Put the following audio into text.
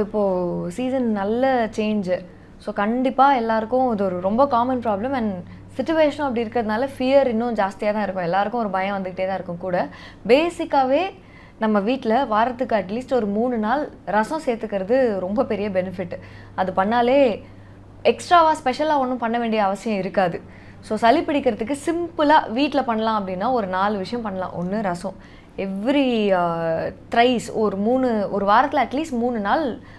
இப்போது சீசன் நல்ல change. So கண்டிப்பாக எல்லாருக்கும் இது ஒரு ரொம்ப காமன் ப்ராப்ளம். அண்ட் சிச்சுவேஷனும் அப்படி இருக்கிறதுனால ஃபியர் இன்னும் ஜாஸ்தியாக தான் இருக்கும். எல்லாருக்கும் ஒரு பயம் வந்துக்கிட்டே தான் இருக்கும். கூட பேசிக்காகவே நம்ம வீட்டில் வாரத்துக்கு அட்லீஸ்ட் ஒரு 3 நாள் ரசம் சேர்த்துக்கிறது ரொம்ப பெரிய பெனிஃபிட். அது பண்ணாலே எக்ஸ்ட்ராவாக ஸ்பெஷலாக ஒன்றும் பண்ண வேண்டிய அவசியம் இருக்காது. ஸோ சளி பிடிக்கிறதுக்கு சிம்பிளாக வீட்டில் பண்ணலாம் அப்படின்னா ஒரு 4 விஷயம் பண்ணலாம். ஒன்று, ரசம். எவ்ரி த்ரைஸ் ஒரு வாரத்தில் அட்லீஸ்ட் 3 நாள்